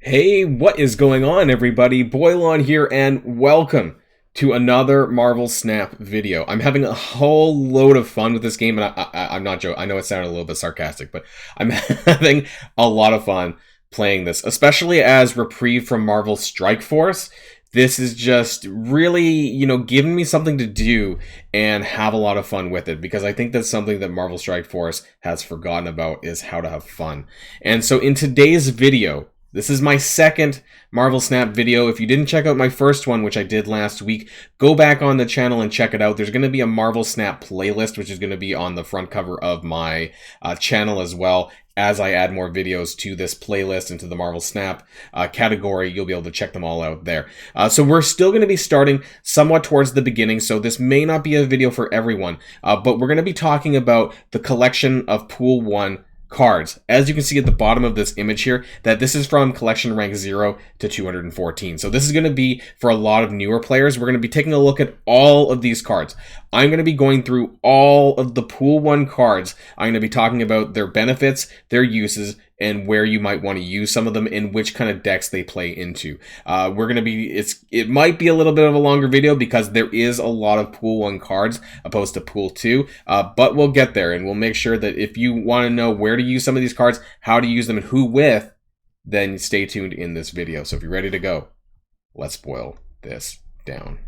Hey, what is going on, everybody? Boilon here, and welcome to another Marvel Snap video. I'm having a whole load of fun with this game, and I'm not joking. I know it sounded a little bit sarcastic, but I'm having a lot of fun playing this, especially as reprieve from Marvel Strike Force. This is just really, giving me something to do and have a lot of fun with it, because I think that's something that Marvel Strike Force has forgotten about, is how to have fun. And so in today's video, this is my second Marvel Snap video. If you didn't check out my first one, which I did last week, go back on the channel and check it out. There's going to be a Marvel Snap playlist, which is going to be on the front cover of my channel as well. As I add more videos to this playlist and to the Marvel Snap category, you'll be able to check them all out there. So we're still going to be starting somewhat towards the beginning, so this may not be a video for everyone, but we're going to be talking about the collection of Pool 1 cards. As you can see at the bottom of this image here, that this is from collection rank 0 to 214. So this is going to be for a lot of newer players. We're going to be taking a look at all of these cards. I'm going to be going through all of the Pool 1 cards. I'm going to be talking about their benefits, their uses, and where you might want to use some of them and which kind of decks they play into. It might be a little bit of a longer video because there is a lot of Pool 1 cards opposed to Pool 2, but we'll get there, and we'll make sure that if you want to know where to use some of these cards, how to use them, and who with, then stay tuned in this video. So if you're ready to go, let's boil this down.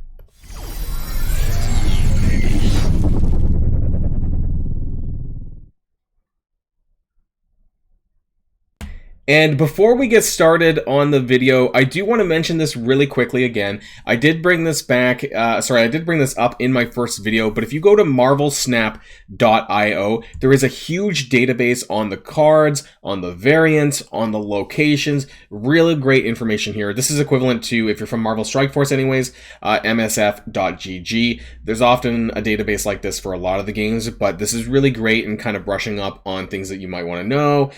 And before we get started on the video, I do want to mention this really quickly again. I did bring this back, I did bring this up in my first video, but if you go to marvelsnap.io, there is a huge database on the cards, on the variants, on the locations. Really great information here. This is equivalent to, if you're from Marvel Strike Force anyways, msf.gg. There's often a database like this for a lot of the games, but this is really great in kind of brushing up on things that you might want to know,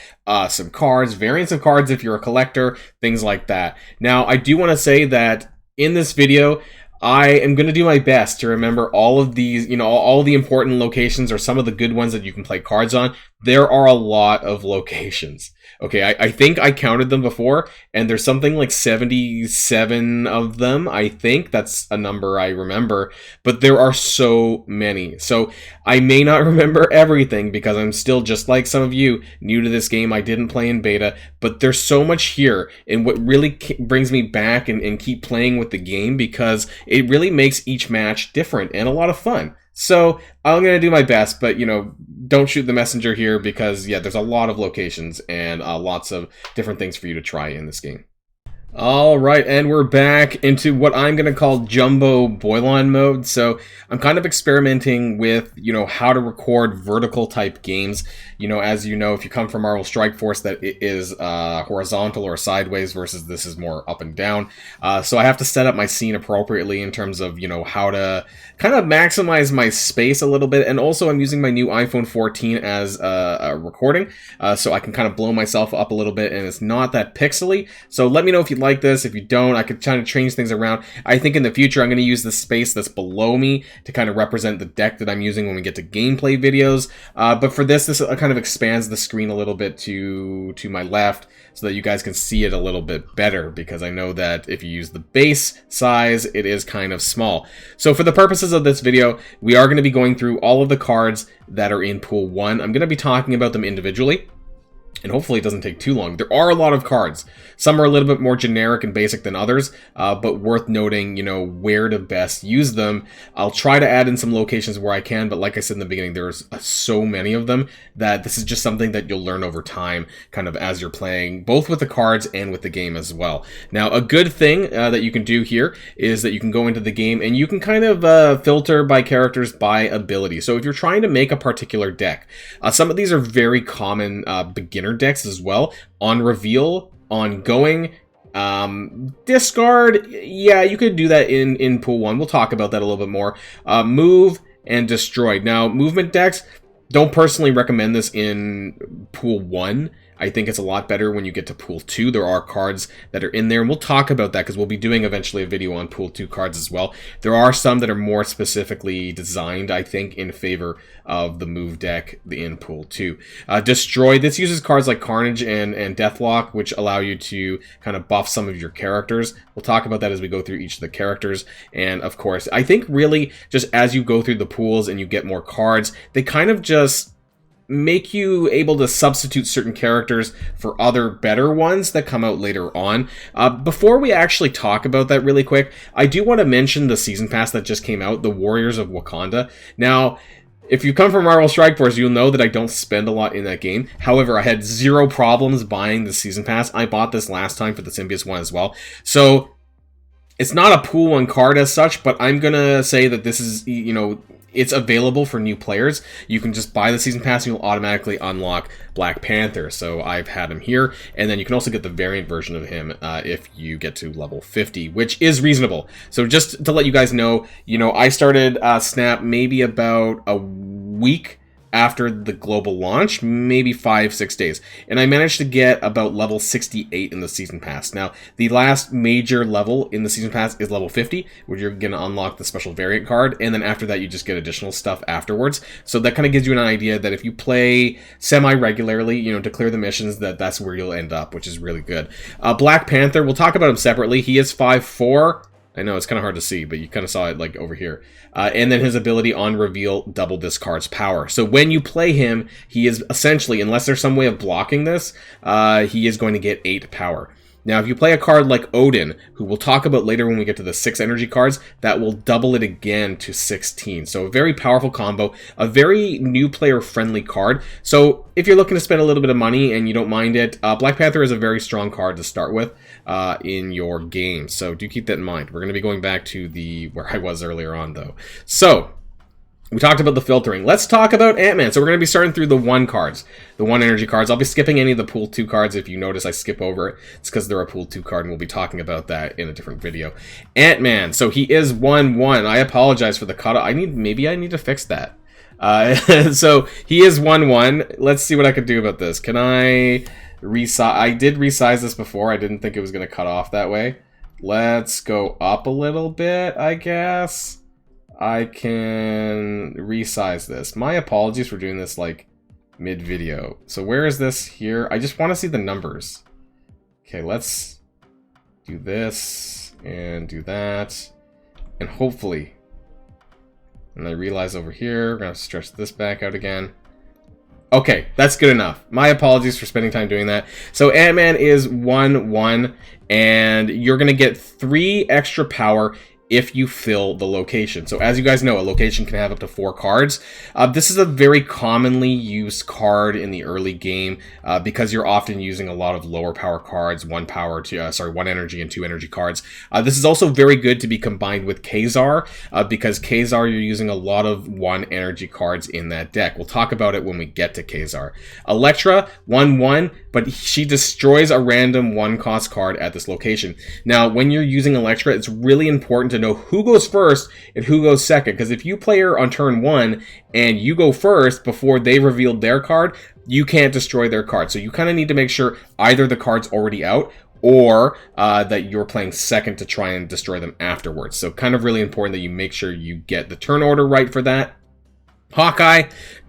some cards, variants of cards if you're a collector, things like that. Now, I do want to say that in this video, I am going to do my best to remember all of these, all the important locations or some of the good ones that you can play cards on. There are a lot of locations. Okay, I think I counted them before, and there's something like 77 of them. I think that's a number I remember, but there are so many. So I may not remember everything because I'm still, just like some of you, new to this game. I didn't play in beta, but there's so much here, and what really brings me back and keep playing with the game, because it really makes each match different and a lot of fun. So I'm going to do my best, but, don't shoot the messenger here, because, yeah, there's a lot of locations and lots of different things for you to try in this game. All right, and we're back into what I'm going to call Jumbo Boilon mode. So I'm kind of experimenting with, how to record vertical type games. As you know, if you come from Marvel Strike Force, that it is horizontal or sideways, versus this is more up and down. So I have to set up my scene appropriately in terms of, how to kind of maximize my space a little bit. And also I'm using my new iPhone 14 as a recording, so I can kind of blow myself up a little bit and it's not that pixely. So let me know if you like this. If you don't, I could try to change things around. I think in the future I'm going to use the space that's below me to kind of represent the deck that I'm using when we get to gameplay videos. But for this kind of expands the screen a little bit to my left so that you guys can see it a little bit better, because I know that if you use the base size, it is kind of small. So for the purposes of this video, we are going to be going through all of the cards that are in Pool 1. I'm going to be talking about them individually, and hopefully it doesn't take too long. There are a lot of cards. Some are a little bit more generic and basic than others, but worth noting, where to best use them. I'll try to add in some locations where I can, but like I said in the beginning, there's so many of them that this is just something that you'll learn over time, kind of as you're playing, both with the cards and with the game as well. Now, a good thing that you can do here is that you can go into the game and you can kind of filter by characters by ability. So if you're trying to make a particular deck, some of these are very common beginner decks as well. On reveal, ongoing, discard, yeah, you could do that in Pool 1. We'll talk about that a little bit more. Move and destroy. Now, movement decks, don't personally recommend this in Pool 1. I think it's a lot better when you get to Pool 2. There are cards that are in there, and we'll talk about that because we'll be doing eventually a video on Pool 2 cards as well. There are some that are more specifically designed, I think, in favor of the move deck in Pool 2. Destroy. This uses cards like Carnage and Deathlock, which allow you to kind of buff some of your characters. We'll talk about that as we go through each of the characters. And of course, I think really just as you go through the pools and you get more cards, they kind of just make you able to substitute certain characters for other better ones that come out later on. Before we actually talk about that really quick, I do want to mention the Season Pass that just came out, the Warriors of Wakanda. Now, if you come from Marvel Strike Force, you'll know that I don't spend a lot in that game. However, I had zero problems buying the Season Pass. I bought this last time for the Symbiote one as well. So, it's not a Pool 1 card as such, but I'm going to say that this is, you know, it's available for new players. You can just buy the Season Pass and you'll automatically unlock Black Panther. So I've had him here. And then you can also get the variant version of him if you get to level 50, which is reasonable. So just to let you guys know, I started Snap maybe about a week after the global launch, maybe 5-6 days. And I managed to get about level 68 in the Season Pass. Now, the last major level in the Season Pass is level 50, where you're going to unlock the special variant card, and then after that you just get additional stuff afterwards. So that kind of gives you an idea that if you play semi-regularly, to clear the missions, that's where you'll end up, which is really good. Black Panther, we'll talk about him separately. He is 5'4". I know, it's kind of hard to see, but you kind of saw it like over here. And then his ability on reveal double discards power. So when you play him, he is essentially, unless there's some way of blocking this, he is going to get 8 power. Now, if you play a card like Odin, who we'll talk about later when we get to the 6 energy cards, that will double it again to 16. So a very powerful combo, a very new player-friendly card. So if you're looking to spend a little bit of money and you don't mind it, Black Panther is a very strong card to start with in your game. So do keep that in mind. We're going to be going back to where I was earlier on, though. So we talked about the filtering. Let's talk about Ant-Man. So we're going to be starting through the 1 cards, the 1 energy cards. I'll be skipping any of the Pool 2 cards. If you notice I skip over it, it's because they're a Pool 2 card, and we'll be talking about that in a different video. Ant-Man. So he is 1/1. I apologize for the cutoff. Maybe I need to fix that. So he is 1/1. Let's see what I can do about this. Can I resize? I did resize this before. I didn't think it was going to cut off that way. Let's go up a little bit, I guess. I can resize this. My apologies for doing this like mid-video. So where is this here? I just want to see the numbers. Okay, let's do this and do that. And hopefully, and I realize over here, we're going to stretch this back out again. Okay, that's good enough. My apologies for spending time doing that. So Ant-Man is 1/1, and you're going to get 3 extra power if you fill the location. So as you guys know, a location can have up to 4 cards. This is a very commonly used card in the early game because you're often using a lot of lower power cards, 1 energy and 2 energy cards. This is also very good to be combined with Kazar because Kazar, you're using a lot of 1 energy cards in that deck. We'll talk about it when we get to Kazar. Elektra, 1/1, but she destroys a random 1-cost card at this location. Now, when you're using Elektra, it's really important to know who goes first and who goes second, because if you play her on turn 1 and you go first before they revealed their card, you can't destroy their card. So you kind of need to make sure either the card's already out or that you're playing second to try and destroy them afterwards. So kind of really important that you make sure you get the turn order right for that. Hawkeye,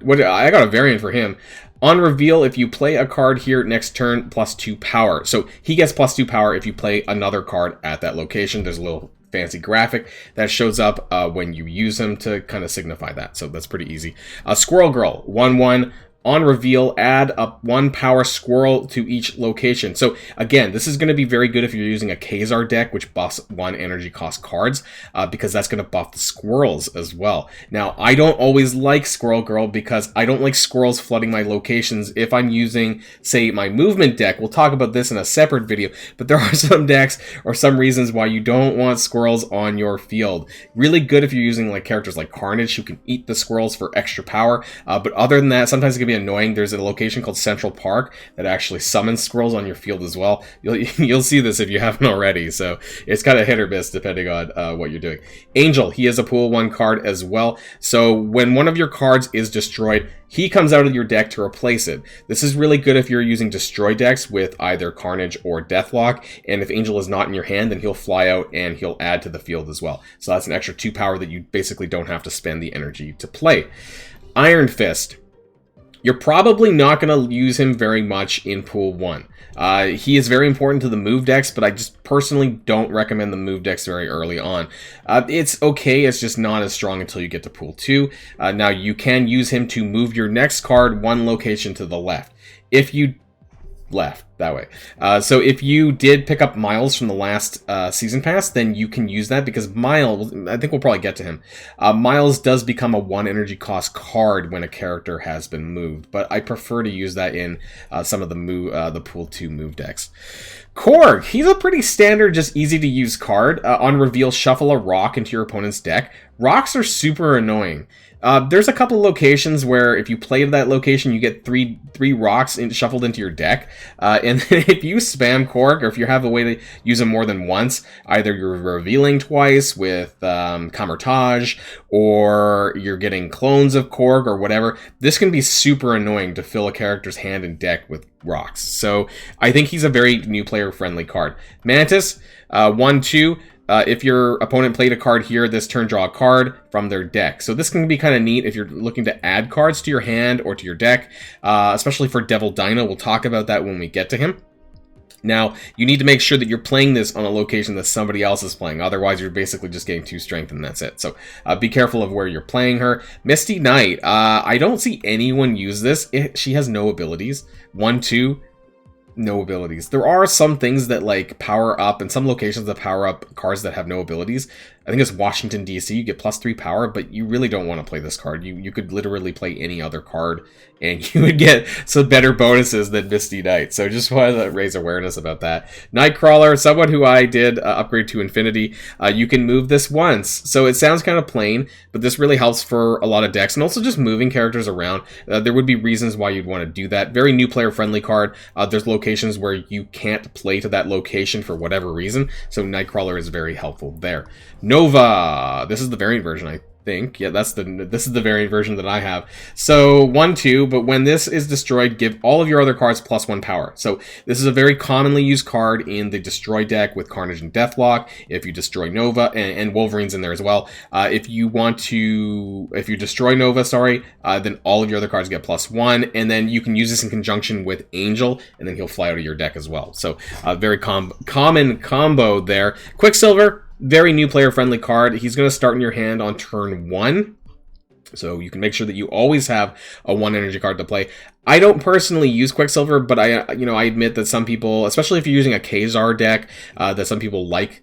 I got a variant for him. On reveal, if you play a card here next turn, +2 power. So he gets +2 power if you play another card at that location. There's a little fancy graphic that shows up when you use them to kind of signify that. So that's pretty easy. Squirrel Girl, 1/1. On reveal, add a 1 power squirrel to each location. So again, this is going to be very good if you're using a Kazar deck, which buffs 1 energy cost cards, because that's going to buff the squirrels as well. Now, I don't always like Squirrel Girl because I don't like squirrels flooding my locations if I'm using, say, my movement deck. We'll talk about this in a separate video, but there are some decks or some reasons why you don't want squirrels on your field. Really good if you're using like characters like Carnage who can eat the squirrels for extra power, but other than that, sometimes it can be be annoying. There's a location called Central Park that actually summons squirrels on your field as well. You'll see this if you haven't already, so it's kind of hit or miss depending on what you're doing. Angel, he is a pool 1 card as well, so when one of your cards is destroyed, he comes out of your deck to replace it. This is really good if you're using destroy decks with either Carnage or Deathlock, and if Angel is not in your hand, then he'll fly out and he'll add to the field as well. So that's an extra 2 power that you basically don't have to spend the energy to play. Iron Fist. You're probably not going to use him very much in Pool 1. He is very important to the move decks, but I just personally don't recommend the move decks very early on. It's okay, it's just not as strong until you get to Pool 2. Now, you can use him to move your next card 1 location to the left. If you left that way. So if you did pick up Miles from the last season pass, then you can use that because Miles, I think we'll probably get to him. Miles does become a 1 energy cost card when a character has been moved, but I prefer to use that in some of the Pool 2 move decks. Korg, he's a pretty standard, just easy to use card. On reveal, shuffle a rock into your opponent's deck. Rocks are super annoying. There's a couple locations where if you play to that location, you get three rocks shuffled into your deck. And then if you spam Korg, or if you have a way to use them more than once, either you're revealing twice with Camertage, or you're getting clones of Korg, or whatever, this can be super annoying to fill a character's hand and deck with rocks. So I think he's a very new player-friendly card. Mantis, 1/2. If your opponent played a card here, this turn draw a card from their deck. So this can be kind of neat if you're looking to add cards to your hand or to your deck, especially for Devil Dino. We'll talk about that when we get to him. Now, you need to make sure that you're playing this on a location that somebody else is playing. Otherwise, you're basically just getting 2 strength and that's it. So be careful of where you're playing her. Misty Knight. I don't see anyone use this. She has no abilities. 1/2. No abilities. There are some things that like power up, and some locations that power up cards that have no abilities. I think it's Washington, D.C. You get +3 power, but you really don't want to play this card. You could literally play any other card, and you would get some better bonuses than Misty Knight. So just wanted to raise awareness about that. Nightcrawler, someone who I did upgrade to Infinity. You can move this once. So it sounds kind of plain, but this really helps for a lot of decks, and also just moving characters around. There would be reasons why you'd want to do that. Very new player-friendly card. There's locations where you can't play to that location for whatever reason, so Nightcrawler is very helpful there. Nova. This is the variant version, I think. Yeah, this is the variant version that I have. So 1/2, but when this is destroyed, give all of your other cards +1 power. So this is a very commonly used card in the destroy deck with Carnage and Deathlock. If you destroy Nova, and Wolverine's in there as well. If you destroy Nova, then all of your other cards get +1, and then you can use this in conjunction with Angel, and then he'll fly out of your deck as well. So very common combo there. Quicksilver. Very new player-friendly card. He's going to start in your hand on turn 1. So you can make sure that you always have a 1 energy card to play. I don't personally use Quicksilver, but I admit that some people, especially if you're using a Kazar deck, that some people like,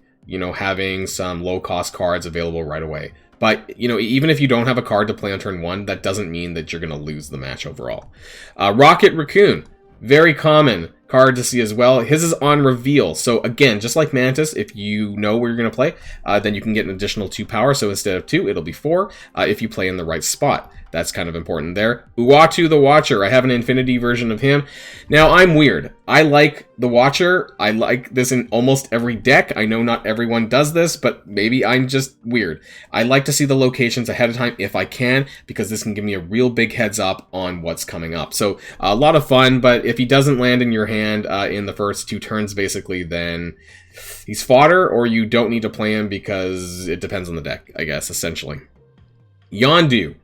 having some low-cost cards available right away. But, even if you don't have a card to play on turn 1, that doesn't mean that you're going to lose the match overall. Rocket Raccoon. Very common card to see as well. His is on reveal. So again, just like Mantis, if you know where you're going to play, then you can get an additional 2 power. So instead of 2, it'll be 4 if you play in the right spot. That's kind of important there. Uatu the Watcher. I have an Infinity version of him. Now, I'm weird. I like the Watcher. I like this in almost every deck. I know not everyone does this, but maybe I'm just weird. I like to see the locations ahead of time if I can, because this can give me a real big heads up on what's coming up. So a lot of fun, but if he doesn't land in your hand in the first 2 turns, basically, then he's fodder, or you don't need to play him because it depends on the deck, I guess, essentially. Yondu.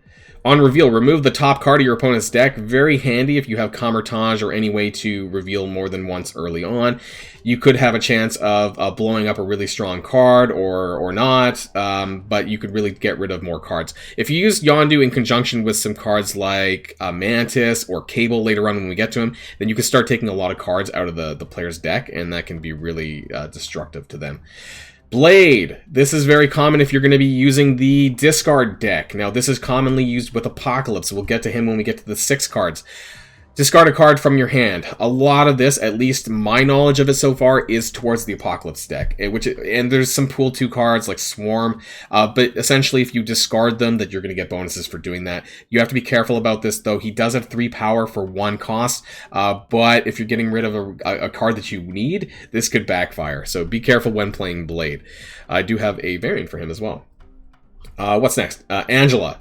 On reveal, remove the top card of your opponent's deck. Very handy if you have Camertage or any way to reveal more than once early on. You could have a chance of blowing up a really strong card or not, but you could really get rid of more cards. If you use Yondu in conjunction with some cards like Mantis or Cable later on when we get to him, then you can start taking a lot of cards out of the player's deck, and that can be really destructive to them. Blade. This is very common if you're going to be using the discard deck. Now, this is commonly used with Apocalypse. We'll get to him when we get to the 6 cards. Discard a card from your hand. A lot of this, at least my knowledge of it so far, is towards the Apocalypse deck. And there's some Pool 2 cards like Swarm, but essentially if you discard them, that you're going to get bonuses for doing that. You have to be careful about this, though. He does have 3 power for 1 cost, but if you're getting rid of a card that you need, this could backfire. So be careful when playing Blade. I do have a variant for him as well. What's next? Angela.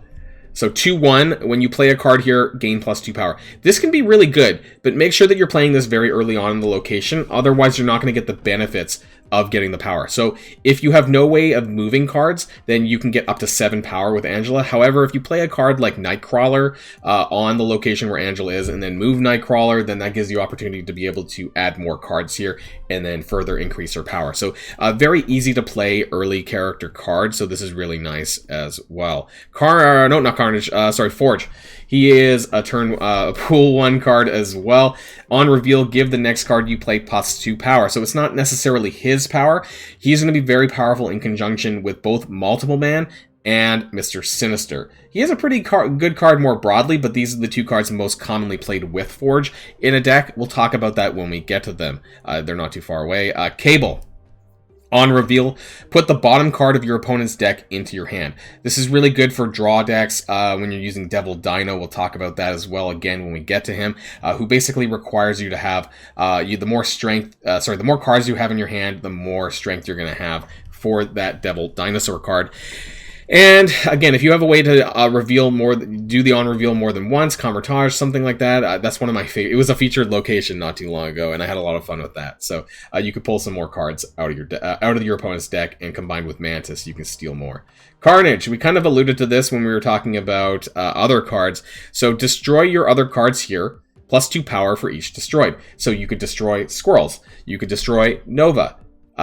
So 2-1, when you play a card here, gain +2 power. This can be really good, but make sure that you're playing this very early on in the location. Otherwise, you're not going to get the benefits of getting the power. So if you have no way of moving cards, then you can get up to 7 power with Angela. However, if you play a card like Nightcrawler on the location where Angela is, and then move Nightcrawler, then that gives you opportunity to be able to add more cards here and then further increase her power. So very easy to play early character card. So this is really nice as well. Forge. He is a pool 1 card as well. On reveal, give the next card you play +2 power. So it's not necessarily his power. He's going to be very powerful in conjunction with both Multiple Man and Mr. Sinister. He has a pretty good card more broadly, but these are the 2 cards most commonly played with Forge in a deck. We'll talk about that when we get to them. They're not too far away. Cable. On reveal, put the bottom card of your opponent's deck into your hand. This is really good for draw decks when you're using Devil Dino. We'll talk about that as well again when we get to him, who basically requires you to have the more cards you have in your hand, the more strength you're going to have for that Devil Dinosaur card. And again, if you have a way to reveal more, do the on reveal more than once, Convertage, something like that, that's one of my favorite. It was a featured location not too long ago, and I had a lot of fun with that. So you could pull some more cards out of your opponent's deck, and combined with Mantis, you can steal more. Carnage. We kind of alluded to this when we were talking about other cards. So destroy your other cards here, +2 power for each destroyed. So you could destroy Squirrels. You could destroy Nova.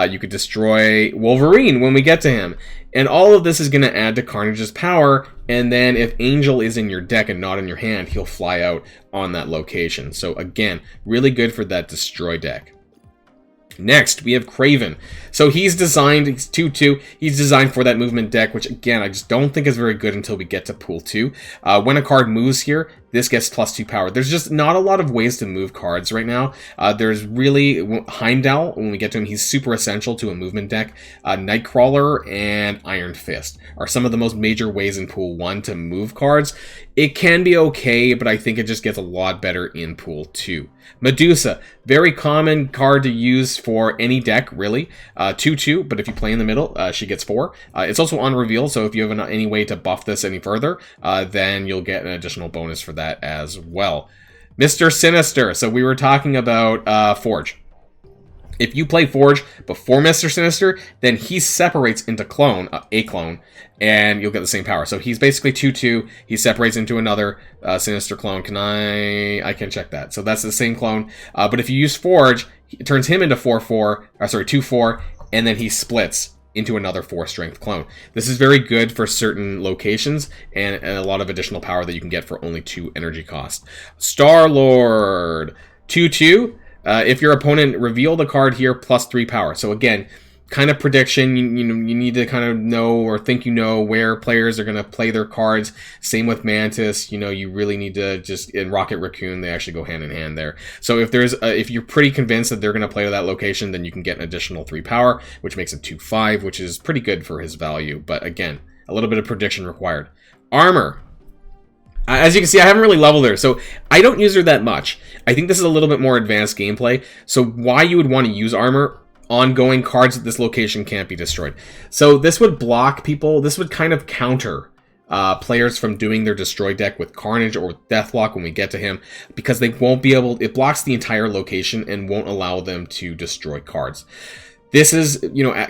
You could destroy Wolverine when we get to him. And all of this is going to add to Carnage's power, and then if Angel is in your deck and not in your hand, he'll fly out on that location. So again, really good for that destroy deck. Next, we have Craven. So he's 2-2. He's designed for that movement deck, which again, I just don't think is very good until we get to Pool 2. When a card moves here, this gets +2 power. There's just not a lot of ways to move cards right now. There's really Heimdall, when we get to him, he's super essential to a movement deck. Nightcrawler and Iron Fist are some of the most major ways in Pool 1 to move cards. It can be okay, but I think it just gets a lot better in Pool 2. Medusa, very common card to use for any deck, really. 2-2, but if you play in the middle, she gets 4. It's also on reveal, so if you have any way to buff this any further, then you'll get an additional bonus for that as well. Mr. Sinister. So we were talking about Forge. If you play Forge before Mr. Sinister, then he separates into a clone, and you'll get the same power. So he's basically 2-2. He separates into another Sinister clone. I can check that. So that's the same clone. But if you use Forge, it turns him into 2-4, and then he splits into another 4-strength clone. This is very good for certain locations and a lot of additional power that you can get for only 2 energy cost. Star-Lord, 2-2. If your opponent reveal the card here, +3 power. So again, kind of prediction. You need to kind of know or think where players are going to play their cards. Same with Mantis. You really need to in Rocket Raccoon, they actually go hand in hand there. So if you're pretty convinced that they're going to play to that location, then you can get an additional 3 power, which makes it 2-5, which is pretty good for his value. But again, a little bit of prediction required. Armor. As you can see, I haven't really leveled her, so I don't use her that much. I think this is a little bit more advanced gameplay, so why you would want to use armor, ongoing cards at this location can't be destroyed. So this would block people, this would kind of counter players from doing their destroy deck with Carnage or with Deathlock when we get to him, because they won't be able, it blocks the entire location and won't allow them to destroy cards. This is,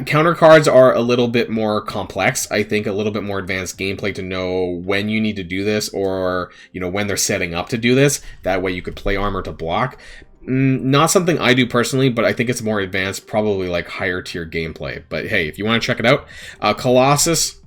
counter cards are a little bit more complex. I think a little bit more advanced gameplay to know when you need to do this or, when they're setting up to do this. That way you could play armor to block. Not something I do personally, but I think it's more advanced, probably like higher tier gameplay. But hey, if you want to check it out, Colossus,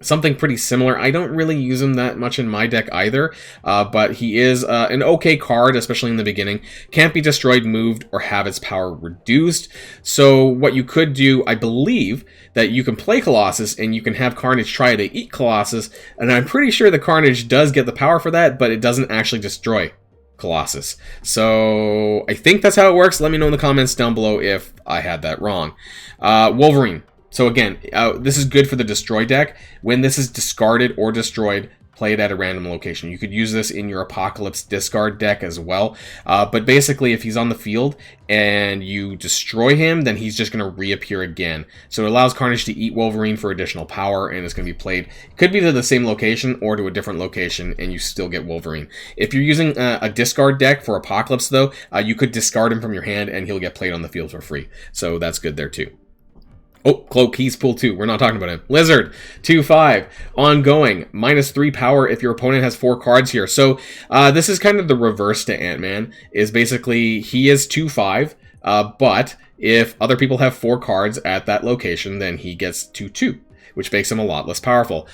something pretty similar. I don't really use him that much in my deck either, but he is an okay card, especially in the beginning. Can't be destroyed, moved, or have its power reduced. So what you could do, I believe, that you can play Colossus and you can have Carnage try to eat Colossus, and I'm pretty sure the Carnage does get the power for that, but it doesn't actually destroy Colossus. So I think that's how it works. Let me know in the comments down below if I had that wrong. Wolverine. So again, this is good for the destroy deck. When this is discarded or destroyed, play it at a random location. You could use this in your Apocalypse discard deck as well. But basically, if he's on the field and you destroy him, then he's just going to reappear again. So it allows Carnage to eat Wolverine for additional power, and it's going to be played. It could be to the same location or to a different location, and you still get Wolverine. If you're using a discard deck for Apocalypse, though, you could discard him from your hand, and he'll get played on the field for free. So that's good there, too. Oh, Cloak, he's pool 2. We're not talking about him. Lizard, 2/5. Ongoing, -3 power if your opponent has 4 cards here. So this is kind of the reverse to Ant-Man, is basically he is 2/5, but if other people have 4 cards at that location, then he gets 2/2, which makes him a lot less powerful.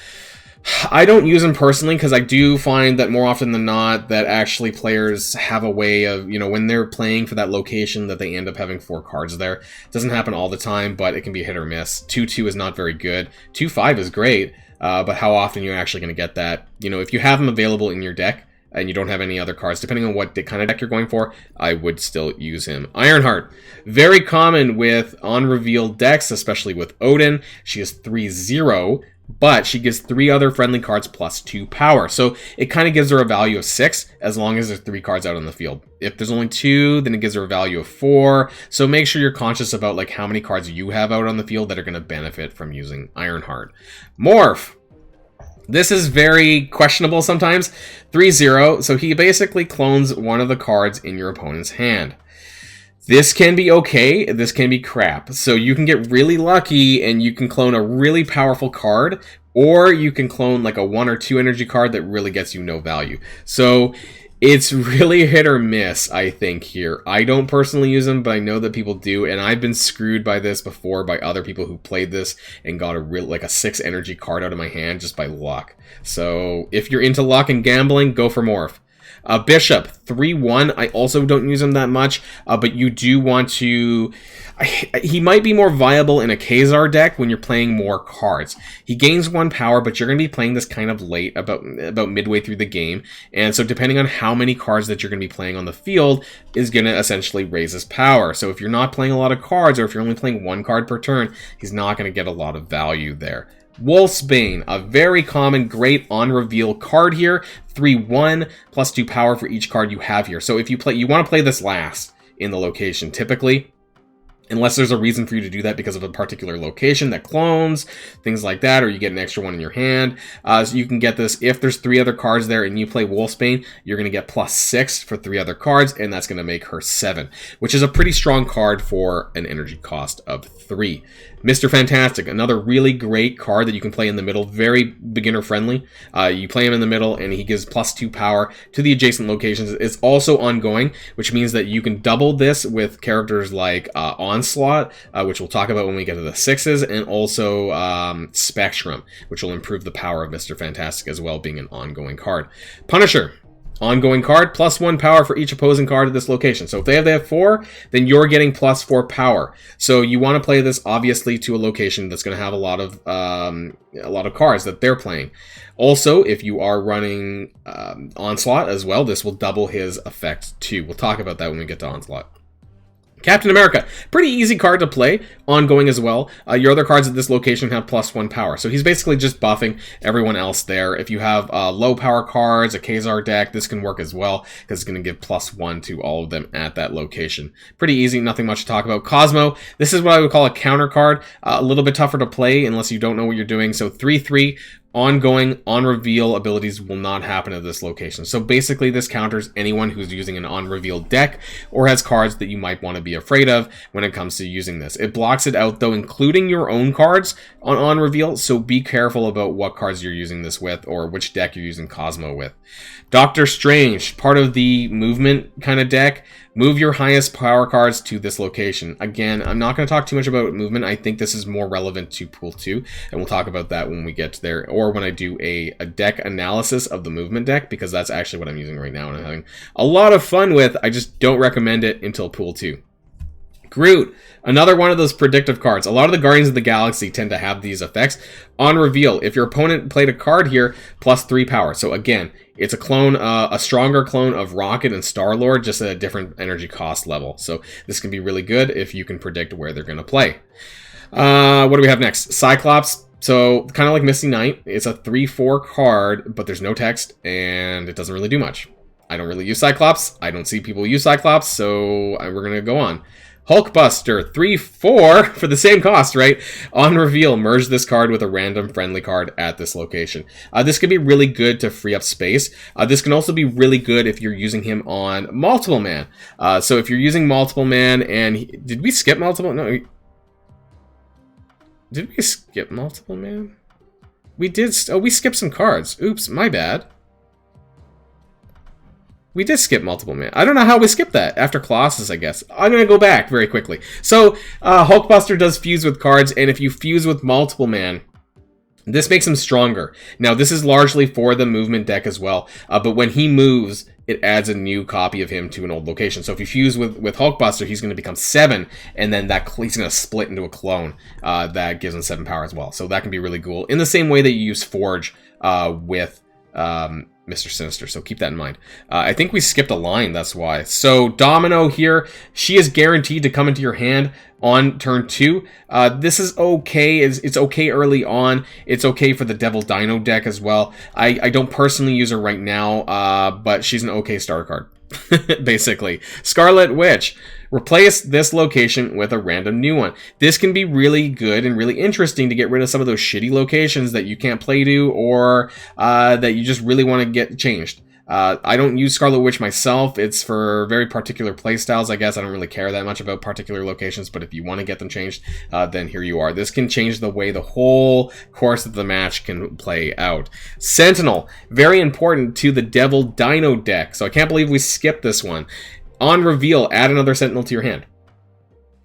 I don't use them personally because I do find that more often than not that actually players have a way of, you know, when they're playing for that location that they end up having 4 cards there. It doesn't happen all the time, but it can be hit or miss. 2/2 is not very good. 2/5 is great, but how often you're actually going to get that? You know, if you have them available in your deck and you don't have any other cards, depending on what kind of deck you're going for, I would still use him. Ironheart, very common with on-reveal decks, especially with Odin. She is 3/0. But she gives 3 other friendly cards plus 2 power. So it kind of gives her a value of 6 as long as there's 3 cards out on the field. If there's only 2, then it gives her a value of 4. So make sure you're conscious about like how many cards you have out on the field that are going to benefit from using Ironheart. Morph. This is very questionable sometimes. 3/0. So he basically clones one of the cards in your opponent's hand. This can be okay, this can be crap. So you can get really lucky and you can clone a really powerful card, or you can clone like a 1 or 2 energy card that really gets you no value. So it's really hit or miss, I think, here. I don't personally use them, but I know that people do, and I've been screwed by this before by other people who played this and got a 6 energy card out of my hand just by luck. So if you're into luck and gambling, go for Morph. Bishop, 3/1. I also don't use him that much, but you do want to... He might be more viable in a Khazar deck when you're playing more cards. He gains 1 power, but you're going to be playing this kind of late, about midway through the game. And so depending on how many cards that you're going to be playing on the field is going to essentially raise his power. So if you're not playing a lot of cards, or if you're only playing 1 card per turn, he's not going to get a lot of value there. Wolfsbane, a very common, great on-reveal card here. 3/1, plus 2 power for each card you have here. So if you want to play this last in the location, typically. Unless there's a reason for you to do that because of a particular location that clones, things like that, or you get an extra one in your hand. So you can get this if there's 3 other cards there and you play Wolfsbane, you're going to get +6 for 3 other cards, and that's going to make her 7, which is a pretty strong card for an energy cost of 3. Mr. Fantastic, another really great card that you can play in the middle, very beginner friendly. You play him in the middle and he gives +2 power to the adjacent locations. It's also ongoing, which means that you can double this with characters like Onslaught, which we'll talk about when we get to the 6s, and also Spectrum, which will improve the power of Mr. Fantastic as well, being an ongoing card. Punisher. Ongoing card, +1 power for each opposing card at this location. So if they have 4, then you're getting +4 power. So you want to play this obviously to a location that's going to have a lot of cards that they're playing. Also, if you are running Onslaught as well, this will double his effect too. We'll talk about that when we get to Onslaught. Captain America, pretty easy card to play, ongoing as well. Your other cards at this location have +1 power, so he's basically just buffing everyone else there. If you have low power cards, a Khazar deck, this can work as well, because it's going to give +1 to all of them at that location. Pretty easy, nothing much to talk about. Cosmo, this is what I would call a counter card, a little bit tougher to play unless you don't know what you're doing, so 3/3, ongoing, on-reveal abilities will not happen at this location. So basically this counters anyone who's using an on-reveal deck or has cards that you might want to be afraid of when it comes to using this. It blocks it out though, including your own cards on reveal, so be careful about what cards you're using this with or which deck you're using Cosmo with. Doctor Strange, part of the movement kind of deck. Move your highest power cards to this location. Again, I'm not going to talk too much about movement. I think this is more relevant to Pool 2, and we'll talk about that when we get there, or when I do a deck analysis of the movement deck, because that's actually what I'm using right now and I'm having a lot of fun with. I just don't recommend it until Pool 2. Groot, another one of those predictive cards. A lot of the Guardians of the Galaxy tend to have these effects. On reveal, if your opponent played a card here, plus 3 power. So again, it's a clone, a stronger clone of Rocket and Star-Lord, just at a different energy cost level. So this can be really good if you can predict where they're going to play. What do we have next? Cyclops. So kind of like Misty Knight, it's a 3/4 card, but there's no text, and it doesn't really do much. I don't really use Cyclops. I don't see people use Cyclops, so we're going to go on. Hulkbuster, 3/4 for the same cost, right? On reveal, merge this card with a random friendly card at this location. This can be really good to free up space. This can also be really good if you're using him on Multiple Man. So if you're using Multiple Man, and did we skip Multiple? No. Did we skip Multiple Man? We did. Oh, we skipped some cards. Oops, my bad. We did skip Multiple Man. I don't know how we skipped that. After Colossus, I guess. I'm going to go back very quickly. So, Hulkbuster does fuse with cards, and if you fuse with Multiple Man, this makes him stronger. Now, this is largely for the movement deck as well, but when he moves, it adds a new copy of him to an old location. So if you fuse with Hulkbuster, he's going to become 7, and then he's going to split into a clone that gives him 7 power as well. So that can be really cool. In the same way that you use Forge with Mr. Sinister, so keep that in mind. I think we skipped a line, that's why. So Domino here, she is guaranteed to come into your hand on turn 2. This is okay. It's okay early on. It's okay for the Devil Dino deck as well. I don't personally use her right now, but she's an okay starter card, basically. Scarlet Witch. Replace this location with a random new one. This can be really good and really interesting to get rid of some of those shitty locations that you can't play to, or that you just really want to get changed. I don't use Scarlet Witch myself. It's for very particular playstyles, I guess. I don't really care that much about particular locations, but if you want to get them changed, then here you are. This can change the way the whole course of the match can play out. Sentinel, very important to the Devil Dino deck, so I can't believe we skipped this one. On reveal, add another Sentinel to your hand.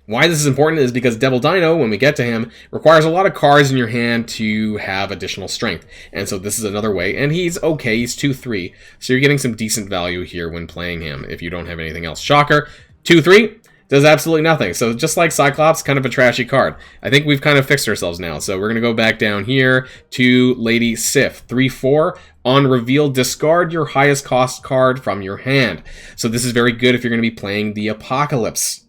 Why this is important is because Devil Dino, when we get to him, requires a lot of cards in your hand to have additional strength. And so this is another way. And he's okay, he's 2/3. So you're getting some decent value here when playing him if you don't have anything else. Shocker, 2/3 does absolutely nothing. So just like Cyclops, kind of a trashy card. I think we've kind of fixed ourselves now. So we're going to go back down here to Lady Sif, 3/4. On reveal, discard your highest cost card from your hand. So this is very good if you're going to be playing the Apocalypse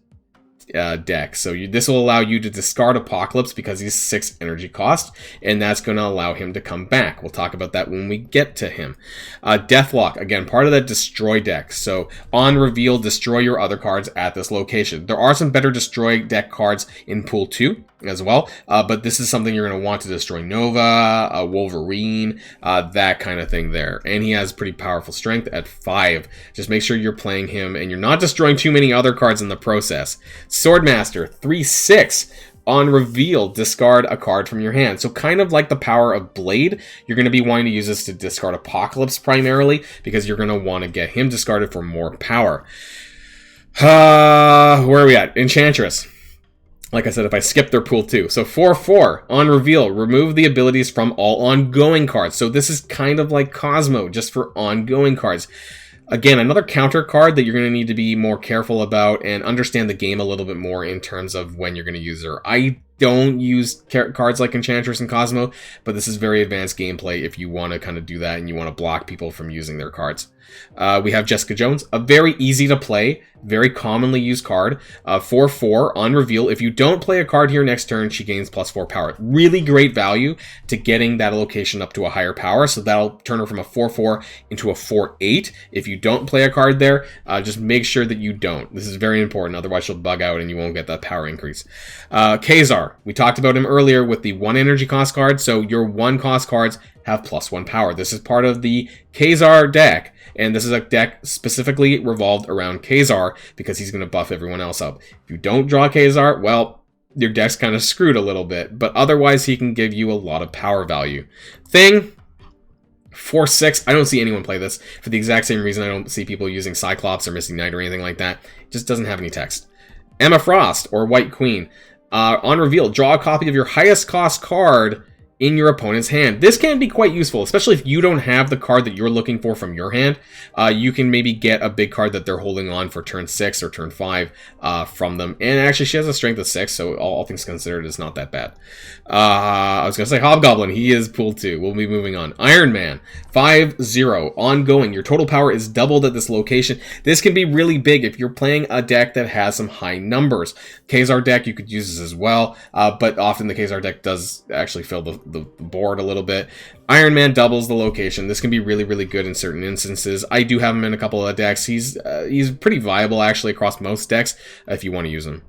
deck. So this will allow you to discard Apocalypse because he's 6 energy cost, and that's going to allow him to come back. We'll talk about that when we get to him. Deathlock, again, part of that destroy deck. So on reveal, destroy your other cards at this location. There are some better destroy deck cards in pool 2 as well, but this is something you're going to want to destroy. Nova, Wolverine, that kind of thing there. And he has pretty powerful strength at 5. Just make sure you're playing him and you're not destroying too many other cards in the process. Swordmaster, 3/6. On reveal, discard a card from your hand. So kind of like the power of Blade, you're going to be wanting to use this to discard Apocalypse primarily, because you're going to want to get him discarded for more power. Where are we at? Enchantress. Like I said, if I skip their pool 2. So 4/4, on reveal, remove the abilities from all ongoing cards. So this is kind of like Cosmo, just for ongoing cards. Again, another counter card that you're going to need to be more careful about and understand the game a little bit more in terms of when you're going to use her. I don't use cards like Enchantress and Cosmo, but this is very advanced gameplay if you want to kind of do that and you want to block people from using their cards. We have Jessica Jones, a very easy to play, very commonly used card. 4/4 on reveal. If you don't play a card here next turn, she gains +4 power. Really great value to getting that location up to a higher power. So that'll turn her from a 4/4 into a 4/8. If you don't play a card there, just make sure that you don't. This is very important. Otherwise, she'll bug out and you won't get that power increase. Kazar, we talked about him earlier with the 1 energy cost card. So your 1 cost cards have +1 power. This is part of the Kazar deck. And this is a deck specifically revolved around Kazar because he's going to buff everyone else up. If you don't draw Kazar, well, your deck's kind of screwed a little bit. But otherwise, he can give you a lot of power value. Thing, 4/6. I don't see anyone play this for the exact same reason I don't see people using Cyclops or Misty Knight or anything like that. It just doesn't have any text. Emma Frost, or White Queen. On reveal, draw a copy of your highest cost card in your opponent's hand. This can be quite useful, especially if you don't have the card that you're looking for from your hand. You can maybe get a big card that they're holding on for turn 6 or turn 5 from them. And actually, she has a strength of 6, so all things considered, it's not that bad. I was going to say Hobgoblin. He is cool too. We'll be moving on. Iron Man, 5-0. Ongoing. Your total power is doubled at this location. This can be really big if you're playing a deck that has some high numbers. Khazar deck, you could use this as well, but often the Khazar deck does actually fill the board a little bit. Iron Man doubles the location. This can be really, really good in certain instances. I do have him in a couple of decks. He's pretty viable, actually, across most decks if you want to use him.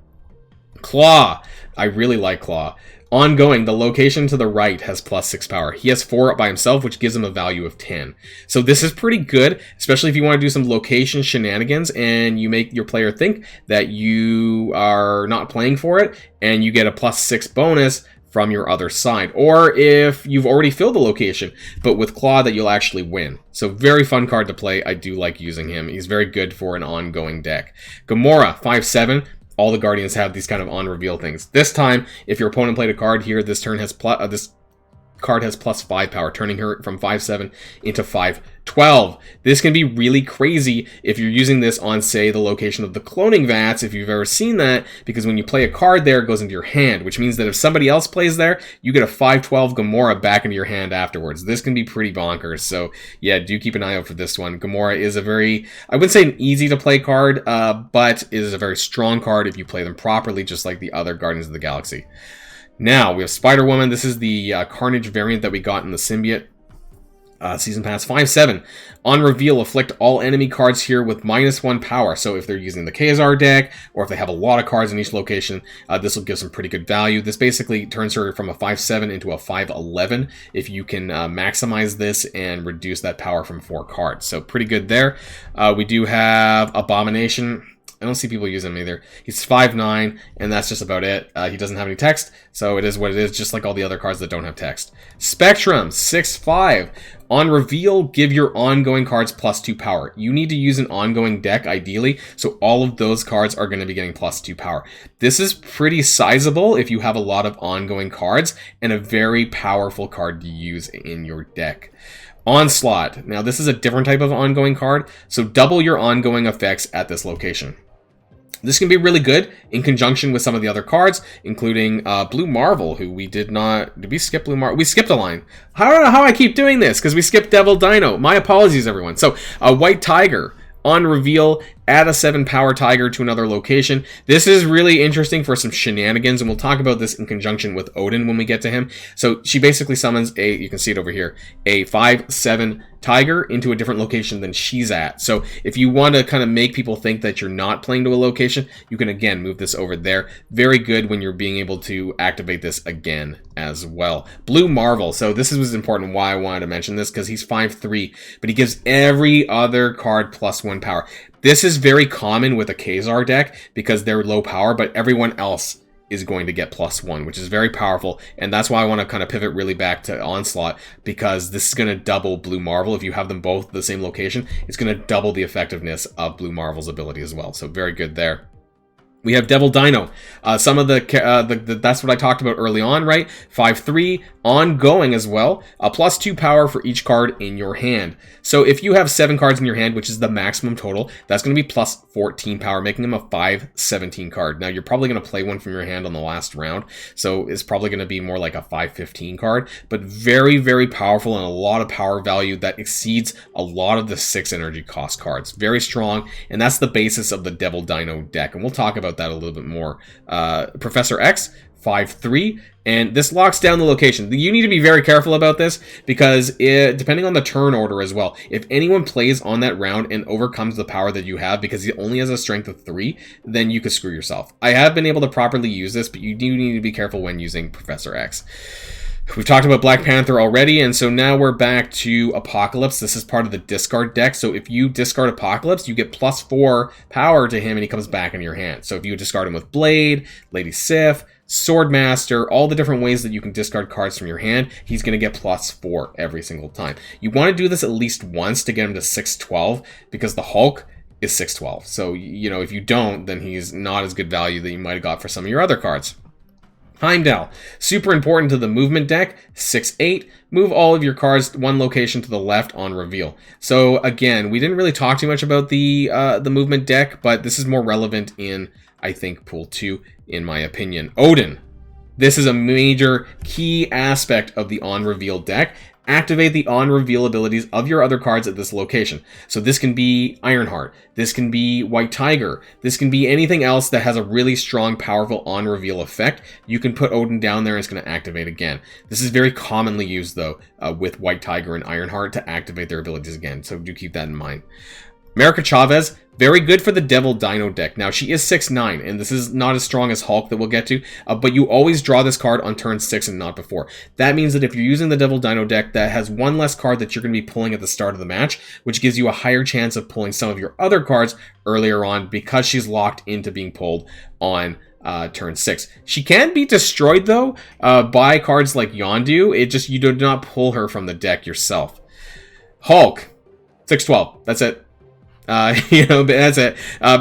Claw. I really like Claw. Ongoing, the location to the right has +6 power. He has 4 up by himself, which gives him a value of 10. So this is pretty good, especially if you want to do some location shenanigans and you make your player think that you are not playing for it, and you get a +6 bonus from your other side. Or if you've already filled the location, but with Claw that you'll actually win. So very fun card to play. I do like using him. He's very good for an ongoing deck. Gamora, 5-7. All the Guardians have these kind of on-reveal things. This time, if your opponent played a card here, this turn has this card has +5 power, turning her from 5-7 into 5-12. This can be really crazy if you're using this on, say, the location of the cloning vats, if you've ever seen that, because when you play a card there, it goes into your hand, which means that if somebody else plays there, you get a 5-12 Gamora back into your hand afterwards. This can be pretty bonkers, so yeah, do keep an eye out for this one. Gamora is a very, I wouldn't say an easy-to-play card, but is a very strong card if you play them properly, just like the other Guardians of the Galaxy. Now, we have Spider-Woman. This is the Carnage variant that we got in the Symbiote Season Pass. 5-7. On reveal, afflict all enemy cards here with -1 power. So if they're using the Khazar deck, or if they have a lot of cards in each location, this will give some pretty good value. This basically turns her from a 5-7 into a 5-11 if you can maximize this and reduce that power from 4 cards. So pretty good there. We do have Abomination. I don't see people use him either. He's 5-9, and that's just about it. He doesn't have any text, so it is what it is, just like all the other cards that don't have text. Spectrum, 6-5. On reveal, give your ongoing cards +2 power. You need to use an ongoing deck, ideally, so all of those cards are going to be getting +2 power. This is pretty sizable if you have a lot of ongoing cards, and a very powerful card to use in your deck. Onslaught. Now, this is a different type of ongoing card, so double your ongoing effects at this location. This can be really good in conjunction with some of the other cards, including Blue Marvel, who we did not... Did we skip Blue Marvel? We skipped a line. I don't know how I keep doing this, because we skipped Devil Dino. My apologies, everyone. So, White Tiger. On reveal, add a 7 power tiger to another location. This is really interesting for some shenanigans, and we'll talk about this in conjunction with Odin when we get to him. So she basically summons a, you can see it over here, a 5-7 tiger into a different location than she's at. So if you want to kind of make people think that you're not playing to a location, you can again move this over there. Very good when you're being able to activate this again as well. Blue Marvel. So this was important why I wanted to mention this, because he's 5-3, but he gives every other card +1 power. This is very common with a Khazar deck because they're low power, but everyone else is going to get +1, which is very powerful, and that's why I want to kind of pivot really back to Onslaught, because this is going to double Blue Marvel. If you have them both at the same location, it's going to double the effectiveness of Blue Marvel's ability as well, so very good there. We have Devil Dino. Some of that's what I talked about early on, right? 5-3, ongoing as well. A +2 power for each card in your hand. So if you have 7 cards in your hand, which is the maximum total, that's going to be +14 power, making him a 5-17 card. Now, you're probably going to play one from your hand on the last round, so it's probably going to be more like a 5-15 card, but very, very powerful and a lot of power value that exceeds a lot of the 6 energy cost cards. Very strong, and that's the basis of the Devil Dino deck, and we'll talk about that a little bit more. Professor X, 5-3, and this locks down the location. You need to be very careful about this, because depending on the turn order as well, if anyone plays on that round and overcomes the power that you have because he only has a strength of 3, then you could screw yourself. I have been able to properly use this, but you do need to be careful when using Professor X. We've talked about Black Panther already, and so now we're back to Apocalypse. This is part of the discard deck, so if you discard Apocalypse, you get +4 power to him, and he comes back in your hand. So if you discard him with Blade, Lady Sif, Swordmaster, all the different ways that you can discard cards from your hand, he's going to get +4 every single time. You want to do this at least once to get him to 6-12, because the Hulk is 6-12. So, you know, if you don't, then he's not as good value that you might have got for some of your other cards. Heimdall, super important to the movement deck, 6/8. Move all of your cards one location to the left on reveal. So again, we didn't really talk too much about the movement deck, but this is more relevant in, I think, Pool 2, in my opinion. Odin. This is a major key aspect of the on-reveal deck. Activate the on-reveal abilities of your other cards at this location. So this can be Ironheart, this can be White Tiger, this can be anything else that has a really strong, powerful on-reveal effect. You can put Odin down there and it's going to activate again. This is very commonly used, though, with White Tiger and Ironheart to activate their abilities again, so do keep that in mind. America Chavez, very good for the Devil Dino deck. Now, she is 6/9, and this is not as strong as Hulk that we'll get to, but you always draw this card on turn 6 and not before. That means that if you're using the Devil Dino deck, that has one less card that you're going to be pulling at the start of the match, which gives you a higher chance of pulling some of your other cards earlier on because she's locked into being pulled on turn 6. She can be destroyed, though, by cards like Yondu. You do not pull her from the deck yourself. Hulk, 6/12. That's it. But that's it.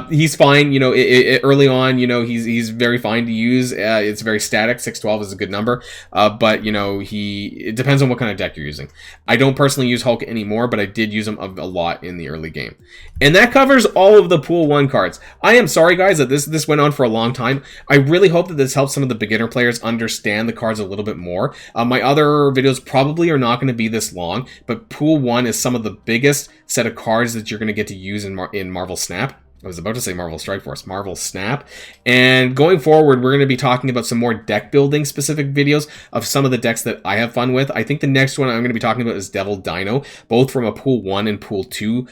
He's fine. Early on, he's very fine to use. It's very static. 6/12 is a good number. But it depends on what kind of deck you're using. I don't personally use Hulk anymore, but I did use him a lot in the early game. And that covers all of the Pool 1 cards. I am sorry, guys, that this went on for a long time. I really hope that this helps some of the beginner players understand the cards a little bit more. My other videos probably are not going to be this long, but Pool 1 is some of the biggest set of cards that you're going to get to use in Marvel Snap. I was about to say Marvel Strike Force, Marvel Snap. And going forward, we're going to be talking about some more deck building specific videos of some of the decks that I have fun with. I think the next one I'm going to be talking about is Devil Dino, both from a Pool 1 and Pool 2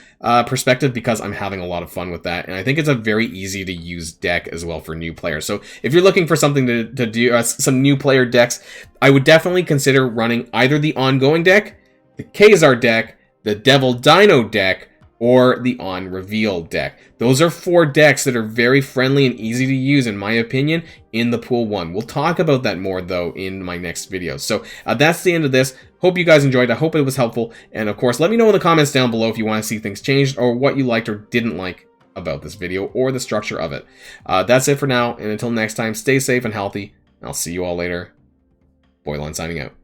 perspective, because I'm having a lot of fun with that. And I think it's a very easy to use deck as well for new players. So if you're looking for something to do, some new player decks, I would definitely consider running either the ongoing deck, the Khazar deck, the Devil Dino deck, or the on-reveal deck. Those are 4 decks that are very friendly and easy to use, in my opinion, in the Pool 1. We'll talk about that more, though, in my next video. So that's the end of this. Hope you guys enjoyed. I hope it was helpful. And, of course, let me know in the comments down below if you want to see things changed or what you liked or didn't like about this video or the structure of it. That's it for now. And until next time, stay safe and healthy. I'll see you all later. Boilon signing out.